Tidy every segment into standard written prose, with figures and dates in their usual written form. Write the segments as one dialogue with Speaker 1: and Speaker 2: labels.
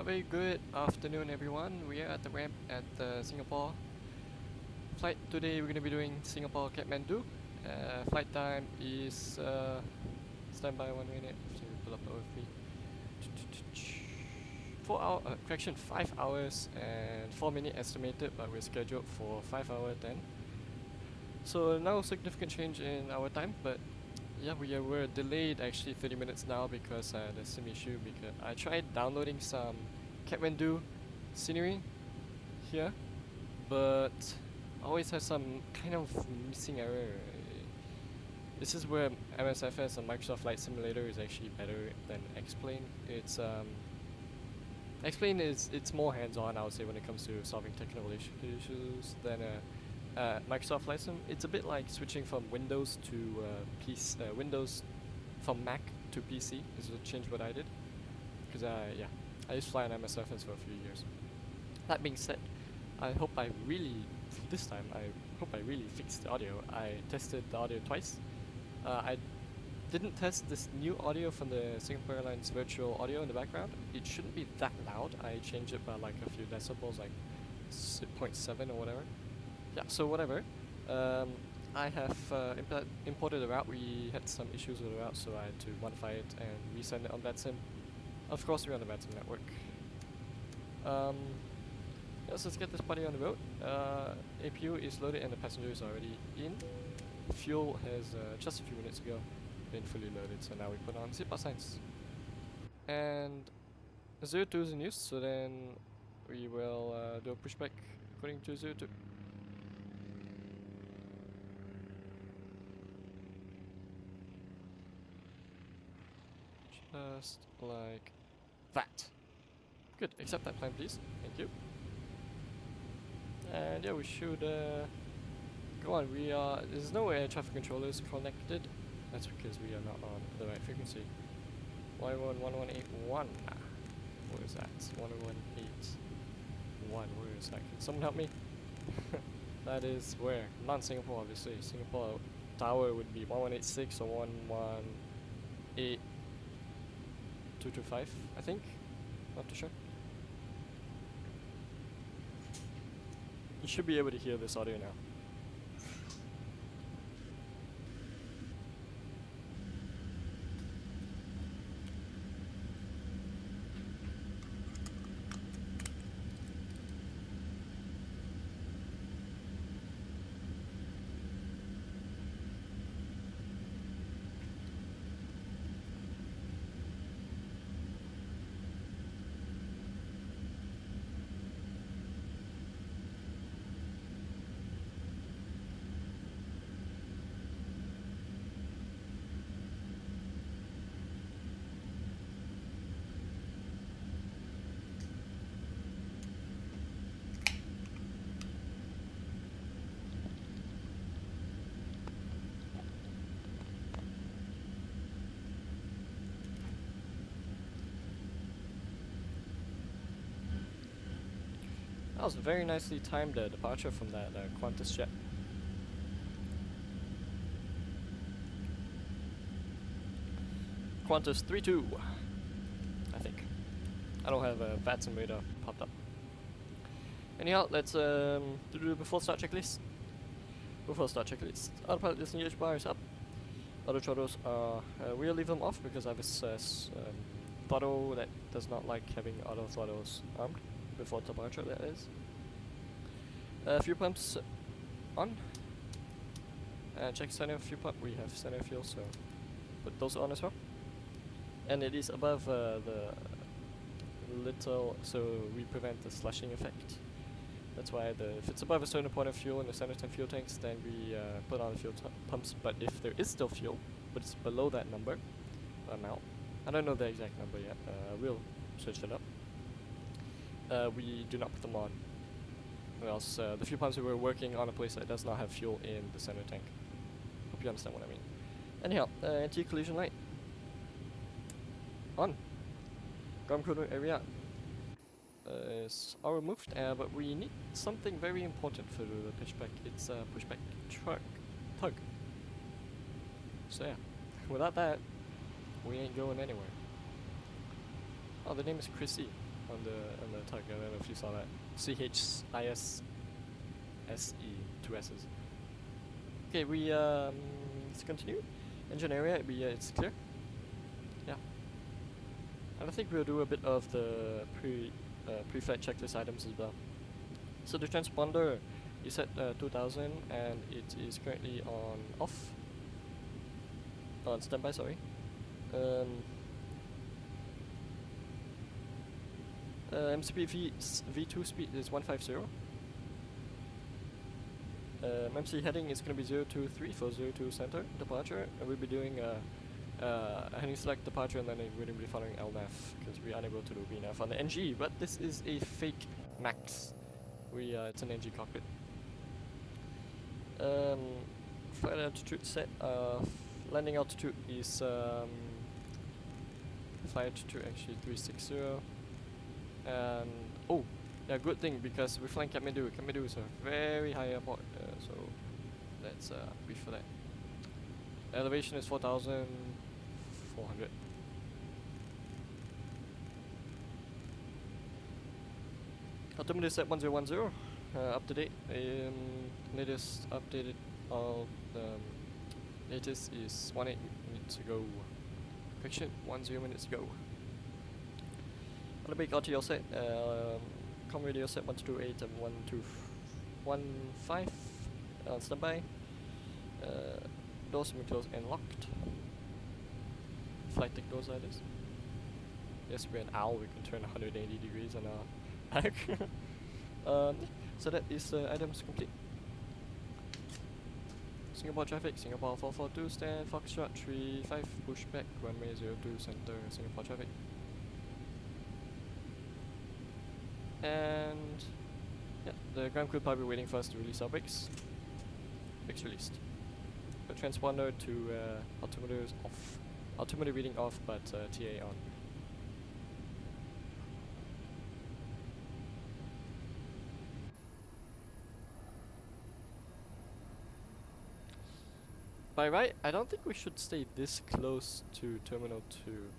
Speaker 1: A very good afternoon, everyone. We are at the ramp at Singapore flight. Today we're going to be doing Singapore Kathmandu. Flight time is stand by 1 minute to pull up the OFP. 5 hours and 4 minutes estimated, but we're scheduled for 5 hours 10. So no significant change in our time, but yeah, we're delayed actually 30 minutes now because there's some issue. Because I tried downloading some Kathmandu scenery here, but always has some kind of missing error. This is where MSFS and Microsoft Flight Simulator is actually better than X-Plane. X-Plane it's more hands-on, I would say, when it comes to solving technical issues than Microsoft Flight Sim. It's a bit like switching from Windows to PC. Windows from Mac to PC is a change what I did, because yeah, I used to fly on MSFS for a few years. That being said, I hope I really fixed the audio. I tested the audio twice. I didn't test this new audio from the Singapore Airlines virtual audio in the background. It shouldn't be that loud. I changed it by like a few decibels, like 0.7 or whatever. Yeah, so whatever. I have imported the route. We had some issues with the route, so I had to modify it and resend it on Vatsim. Of course, we're on the Vatsim network. Yeah, so let's get this party on the road. APU is loaded and the passenger is already in. Fuel has just a few minutes ago been fully loaded, so now we put on seatbelt signs. And 02 is in use, so then we will do a pushback according to 02. Just like that. Good, accept that plan please, thank you. And yeah, we should go on. There's no air traffic controllers connected. That's because we are not on the right frequency. 11181. What is that? 11181. Where is that? Can someone help me? That is where? Not Singapore, obviously. Singapore tower would be 1186 or 118225, I think. Not too sure. You should be able to hear this audio now. That was a very nicely timed departure from that Qantas jet. Qantas 32, I think. I don't have a Vatsim radar popped up. Anyhow, let's do the before start checklist. Before start checklist. Autopilot disengage bar is up. Auto throttles are, we'll leave them off because I have a throttle that does not like having auto throttles armed. Before departure, that is. Fuel pumps on. Check center fuel pump. We have center fuel, so put those on as well. And it is above the little, so we prevent the slushing effect. That's why if it's above a certain point of fuel in the center tank fuel tanks, then we put on the fuel pumps. But if there is still fuel, but it's below that number amount, I don't know the exact number yet. We'll search it up. We do not put them on, or else the fuel pumps we were working on a place that does not have fuel in the center tank. Hope you understand what I mean. Anyhow, anti-collision light on. Ground crew area is all removed, but we need something very important for the pitchback. It's a pushback tug. So yeah, without that, we ain't going anywhere. Oh, the name is Chrissy. on the tug. I don't know if you saw that. CHIS SE, two S's. Okay, let's continue. Engine area, it's clear. Yeah. And I think we'll do a bit of the pre-flight checklist items as well. So the transponder is at 2000 and it is currently on standby, sorry. MCP V2 speed is 150. MC heading is going to be 023 for 02 center departure, and we'll be doing a heading select departure, and then we're going to be following LNAV because we are unable to do VNAV on the NG, but this is a fake max. It's an NG cockpit. Flight altitude set. Landing altitude is flight altitude actually 360, and oh. Yeah, good thing because we're flying Kathmandu. Kathmandu is a very high airport, so let's brief for that. Elevation is 4,400. Altimeter is at 1010, up to date. Latest updated, latest is 18 minutes ago. Correction, 10 minutes ago. On the big RTL set, com radio set 128 and 1215 on standby. Doors will closed and locked. Flight deck doors, that is. Yes, we're an owl, we can turn 180 degrees on our back. So that is items complete. Singapore traffic, Singapore 442 stand, Foxtrot 35, pushback, runway 02 center, Singapore traffic. And yeah, the ground crew probably waiting for us to release our brakes. Brakes released. Put transponder to altimeter off. Altimeter reading off, but TA on. By right, I don't think we should stay this close to Terminal 2.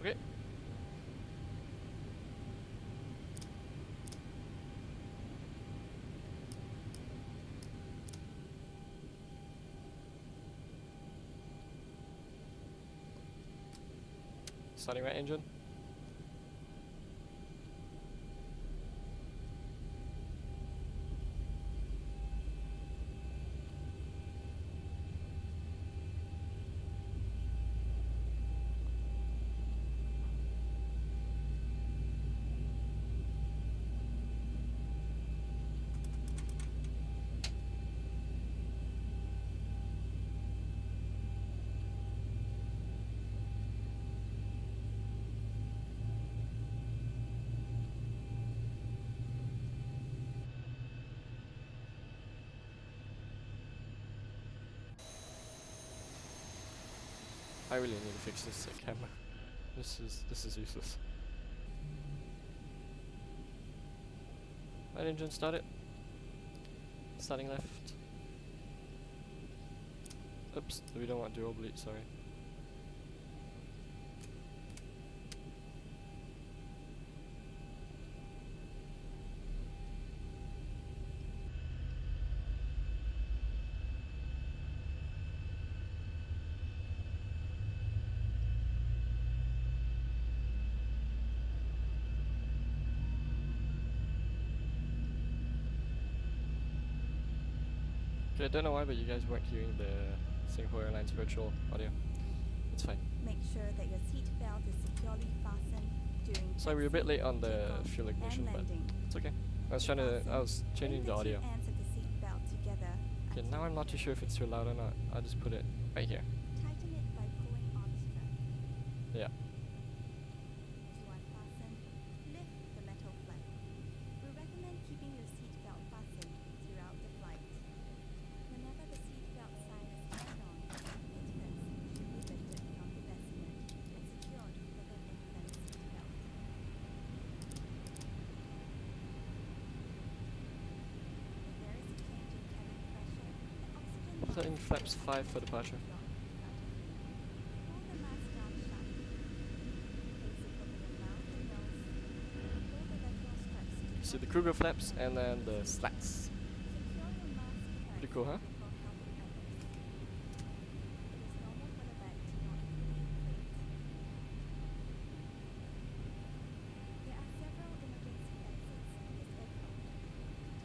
Speaker 1: Okay. Starting right engine. I really need to fix this camera. This is useless. Right engine started. Starting left. Oops, we don't want dual bleed, sorry. I don't know why, but you guys weren't hearing the Singapore Airlines virtual audio. It's fine.
Speaker 2: Make sure that your seat belt is securely fastened during
Speaker 1: Sorry, we're a bit late on the fuel ignition, but it's okay. I was changing the audio. Okay, now I'm not too sure if it's too loud or not. I'll just put it right here.
Speaker 2: Tighten it by pulling on the strap.
Speaker 1: Yeah.
Speaker 2: To unfasten, lift the metal flap. We recommend keeping your seat belt fastened throughout the flight. Whenever the seat belt sign is turned on, mittens should be lifted from the vestment and secured
Speaker 1: Setting flaps 5 for departure.
Speaker 2: Pull the mask down sharply. Place it over your mouth and nose. Pull the lateral straps to
Speaker 1: You see the Kruger flaps and then the slats.
Speaker 2: secure your mask
Speaker 1: Pretty
Speaker 2: first
Speaker 1: cool, huh?
Speaker 2: before helping others. It is normal for the bag to not fully inflate. There are several emergency exits in this aircraft.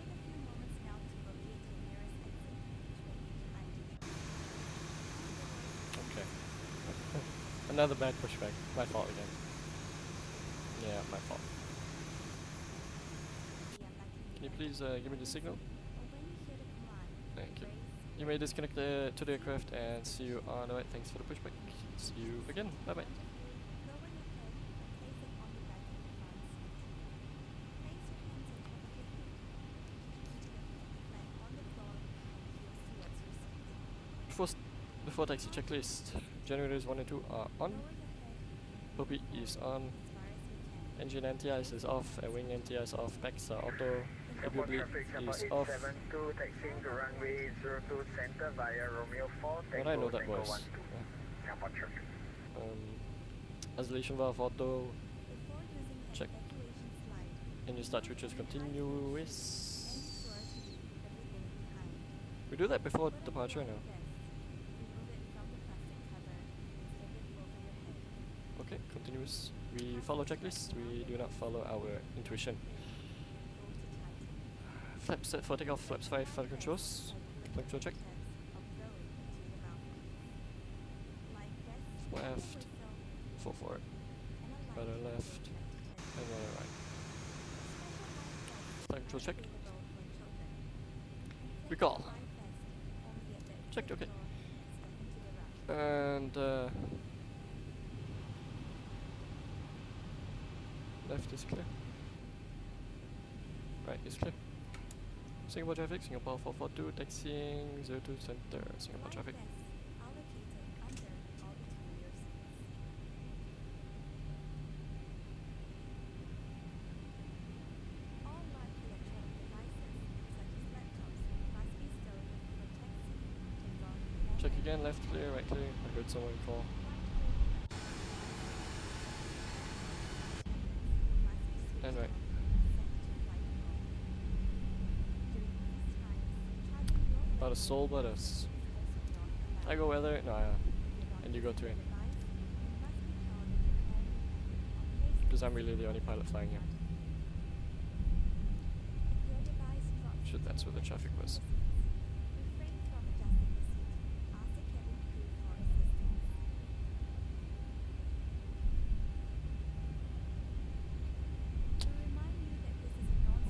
Speaker 2: Take a few moments now to locate your nearest exit, which may be behind you.
Speaker 1: Okay. Another bad pushback. My fault again. Yeah, my fault.
Speaker 2: Be unlikely
Speaker 1: Can you
Speaker 2: to
Speaker 1: please give me the signal?
Speaker 2: or when you hear the command,
Speaker 1: Thank you.
Speaker 2: raise
Speaker 1: You may disconnect to the aircraft and see you on the way. Thanks for the pushback. See you again. Bye bye.
Speaker 2: lower your head and place it on the back of the front seat. Place your hands on top of your hip. Keep your feet flat on the floor and heels towards your seat.
Speaker 1: Before taxi checklist, generators 1 and 2 are on.
Speaker 2: Lower your head
Speaker 1: Poppy is on.
Speaker 2: as far as you can.
Speaker 1: Engine anti-ice is off. And wing anti-ice off. Packs are auto.
Speaker 3: Support
Speaker 1: Airblade
Speaker 3: traffic Singapore
Speaker 1: is off.
Speaker 3: 872 taxiing to runway 02 center via Romeo 4
Speaker 1: What I know that
Speaker 3: Tango
Speaker 1: was.
Speaker 3: 12.
Speaker 1: Yeah.
Speaker 3: Singapore traffic.
Speaker 1: Isolation valve auto.
Speaker 2: Before using an
Speaker 1: Check.
Speaker 2: evacuation slide,
Speaker 1: Engine start switches
Speaker 2: and be
Speaker 1: continuous.
Speaker 2: sure to leave everything behind.
Speaker 1: We do that before departure now.
Speaker 2: Remove it from the plastic cover and slip it over your head.
Speaker 1: Okay, continuous. We follow checklist. We do not follow our intuition. Flaps set for takeoff. Flaps 5 for controls. Control check. Left. 4 forward. Rudder left. And rudder right. Flight control check. Recall. Checked, okay. And left is clear. Right is clear. Singapore traffic, Singapore 442, taxiing 02 center, Singapore traffic. Check again, left clear, right clear. I heard someone call. And right. Not a soul but us. I go weather, no, and you go terrain. Because I'm really the only pilot flying here. Shit, that's where the traffic was.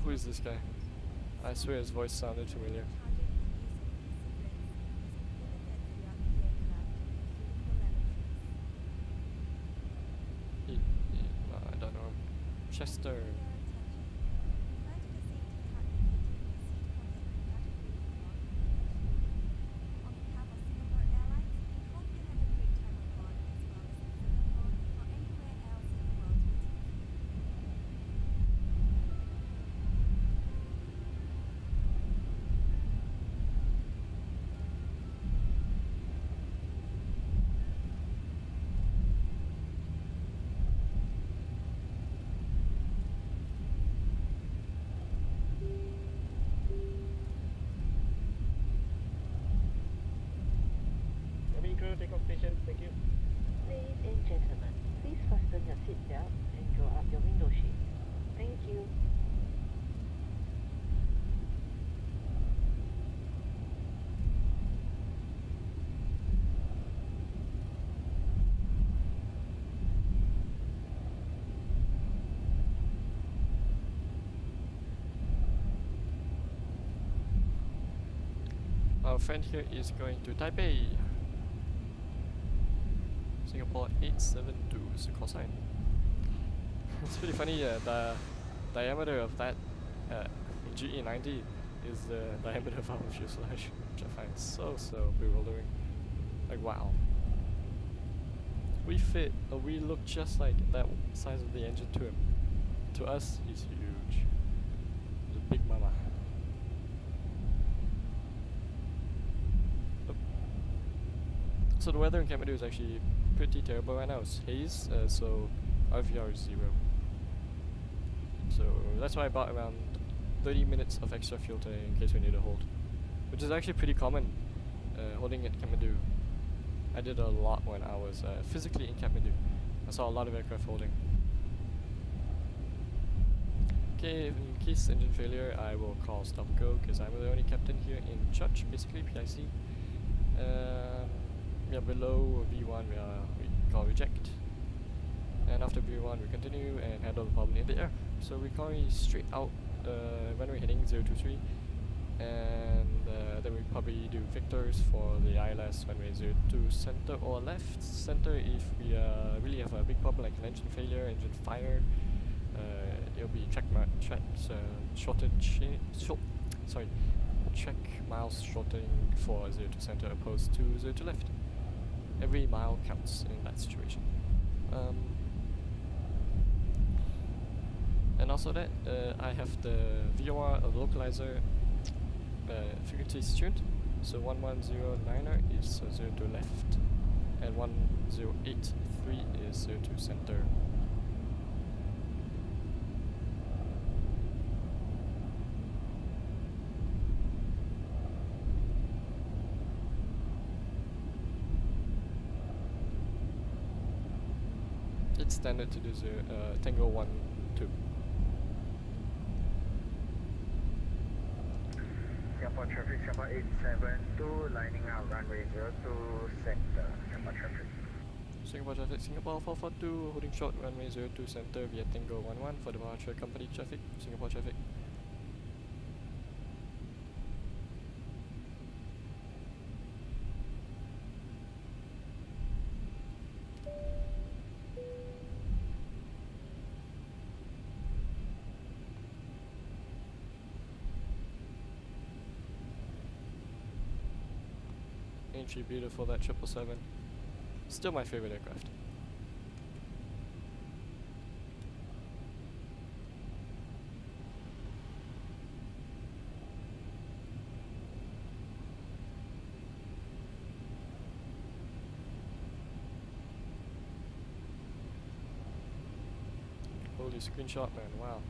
Speaker 1: Who is this guy? I swear his voice sounded familiar. I don't know. Chester.
Speaker 4: Takeoff station, thank you.
Speaker 5: Ladies and gentlemen, please fasten your seatbelt and draw up your window shade. Thank you.
Speaker 1: Our friend here is going to Taipei. Singapore 872 is the call sign. It's pretty funny, the diameter of that GE90 is the diameter of our fuselage, which I find so bewildering. Like, wow. We look just like that size of the engine to him. To us, he's huge. He's a big mama. Oh, So the weather in Kathmandu is actually pretty terrible right now. It's haze, so RVR is 0. So that's why I bought around 30 minutes of extra fuel today in case we need to hold, which is actually pretty common holding at Kathmandu. I did a lot when I was physically in Kathmandu. I saw a lot of aircraft holding. Okay, in case engine failure, I will call stop go because I'm the only captain here in charge, basically PIC. Yeah, below V1 we call reject, and after V1 we continue and handle the problem in the air. So we're calling straight out runway heading 023, and then we probably do Victors for the ILS runway 02 center or left center if we really have a big problem like an engine failure, engine fire. It'll be track miles shortening for 02 center opposed to 02 left. Every mile counts in that situation. And also that I have the VOR localizer frequencies tuned. So 1109er is 02 left, and 1083 is 02 center. It's standard to do Tango 1, 2.
Speaker 3: Singapore traffic, Singapore 872, lining out runway 02 center, Singapore traffic.
Speaker 1: Singapore traffic, Singapore 442, holding short runway 02 center via Tango 11 for departure company traffic, Singapore traffic. Ain't she beautiful, that 777. Still my favorite aircraft. Holy screenshot, man, wow.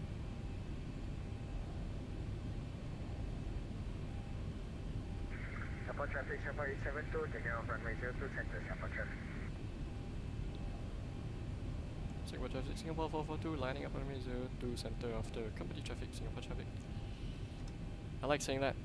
Speaker 3: Singapore traffic, Singapore 872, taking off runway 02 center, Singapore traffic.
Speaker 1: Singapore traffic, Singapore 442, lining up on runway 02 center after company traffic, Singapore traffic. I like saying that.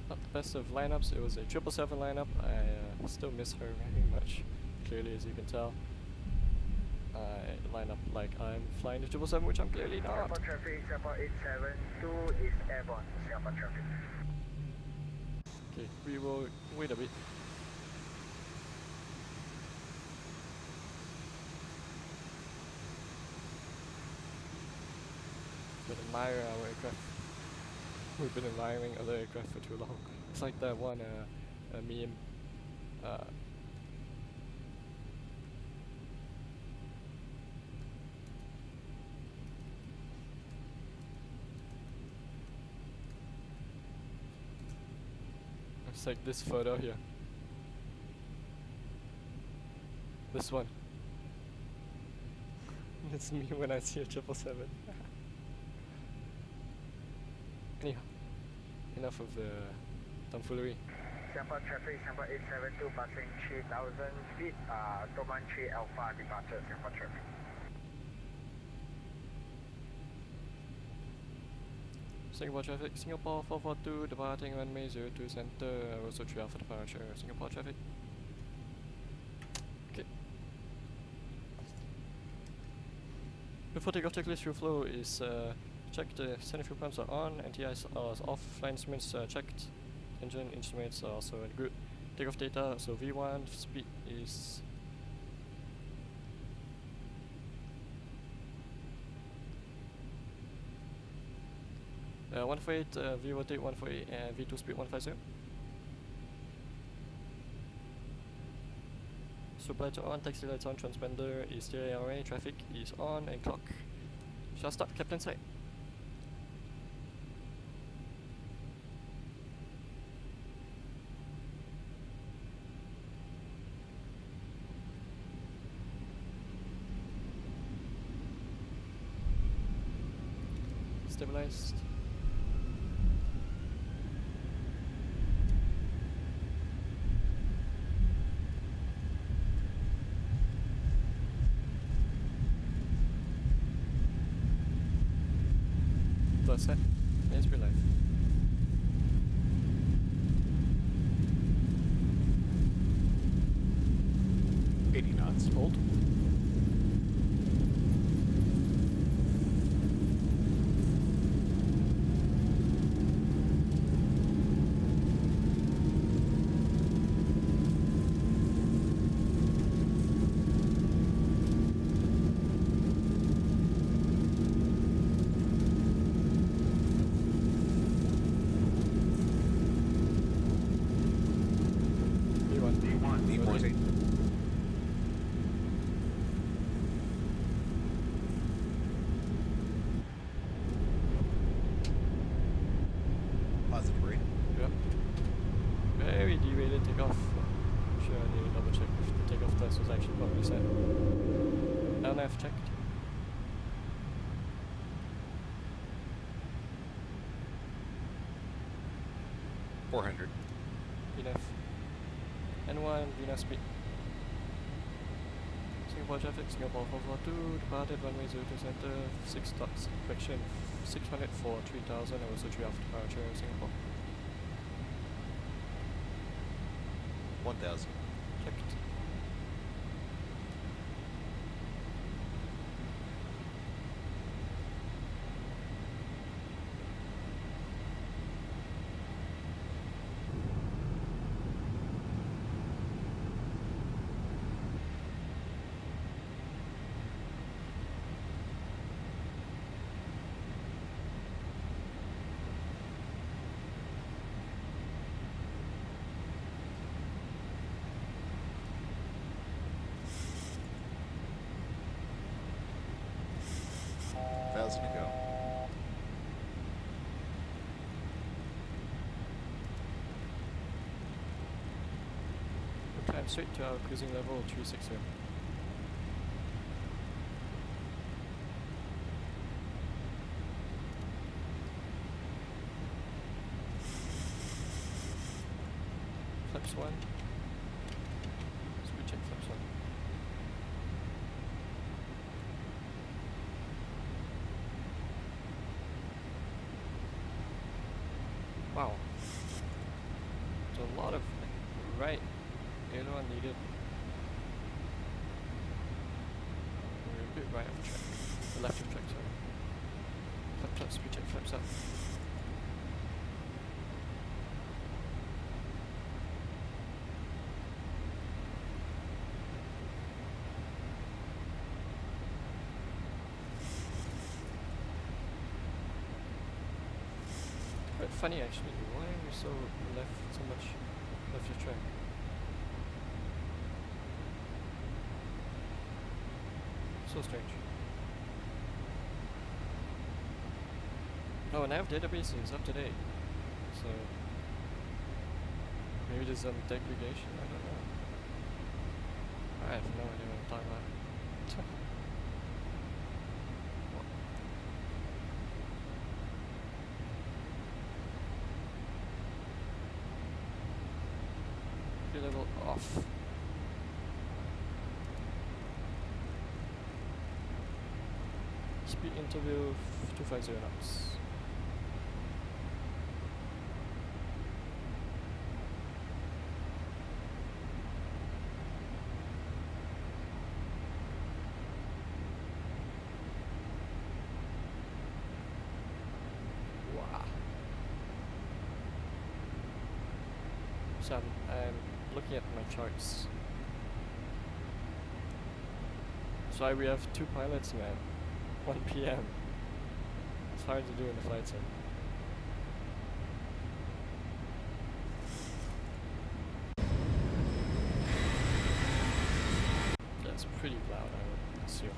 Speaker 1: Not the best of lineups, it was a 777 lineup. I still miss her very much, clearly as you can tell. I line up like I'm flying the 777, which I'm clearly not.
Speaker 3: Singapore traffic, Singapore 872 is airborne, Singapore traffic.
Speaker 1: Okay, we will wait a bit. But admire our aircraft. We've been admiring other aircraft for too long. It's like that one meme. It's like this photo here. This one. It's me when I see a 777. Anyhow, enough of the tomfoolery.
Speaker 3: Singapore traffic, Singapore 872, passing 3,000 feet, Toman 3 Alpha departure, Singapore traffic.
Speaker 1: Singapore traffic, Singapore 442, departing runway 02 center, also 3 Alpha departure, Singapore traffic. Before takeoff checklist, fuel flow is checked, center fuel pumps are on, NTIs are off, flight instruments checked, engine instruments are also good. Takeoff data, so V1 speed is 148, V rotate 148, and V2 speed 150. Super lights are on, taxi lights on, transponder is TARA, traffic is on, and clock shall start captain side. Stabilized. Set. Let's be live.
Speaker 6: knots. Hold.
Speaker 1: Checked.
Speaker 6: $400.
Speaker 1: Enough. N1, Venus speed. Singapore traffic, Singapore 442, departed runway 02 center, 6 dots, correction 600 for 3000, and also 3 after departure Singapore.
Speaker 6: 1000.
Speaker 1: Checked.
Speaker 6: To go.
Speaker 1: We'll climb straight to our cruising level 360. Flaps 1. Speed check flaps 1. Wow, there's a lot of right aileron needed. We're a bit right of track, left of track, sorry. Flap up, speed check, flaps up. Quite funny actually, why are we so much left of track? So strange. Oh, and nav database is up to date, so maybe there's some degradation, I don't know. I have no idea what I'm talking about. Level off. Speed interview 250 knots. So I'm looking at my charts. So we have 2 pilots now. 1 PM. It's hard to do in the flight sim. That's pretty loud, I would assume.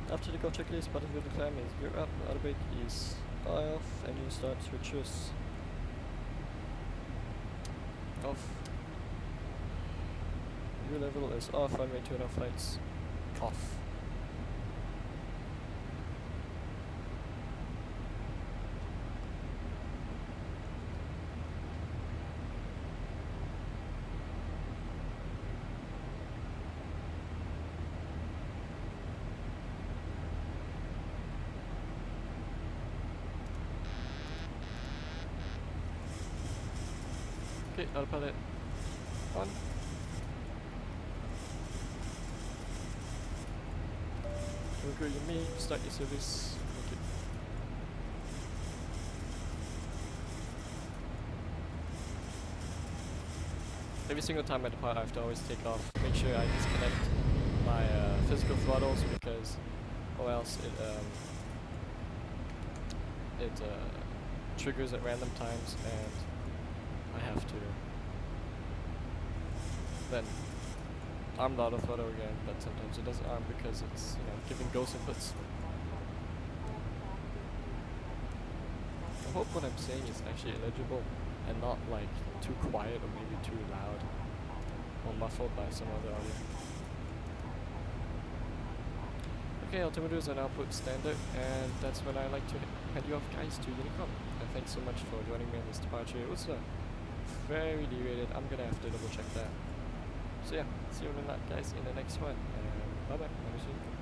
Speaker 1: After the go checklist, button with the climb is gear up, auto brake is off, and you start switches off. Gear level is off, runway 2.5 flights off. Okay, autopilot on. Go your me, start your service. Okay. Every single time I depart, I have to always take off. Make sure I disconnect my physical throttles because, or else it triggers at random times and I have to then arm the auto throttle again, but sometimes it doesn't arm because it's, you know, giving ghost inputs. I hope what I'm saying is actually legible and not like too quiet or maybe too loud or muffled by some other audio. Okay, altimeters are now put standard, and that's when I like to head you off, guys, to Unicom. And thanks so much for joining me on this departure. It was very derated. I'm gonna have to double check that. So yeah, see you in that, guys, in the next one. And bye bye.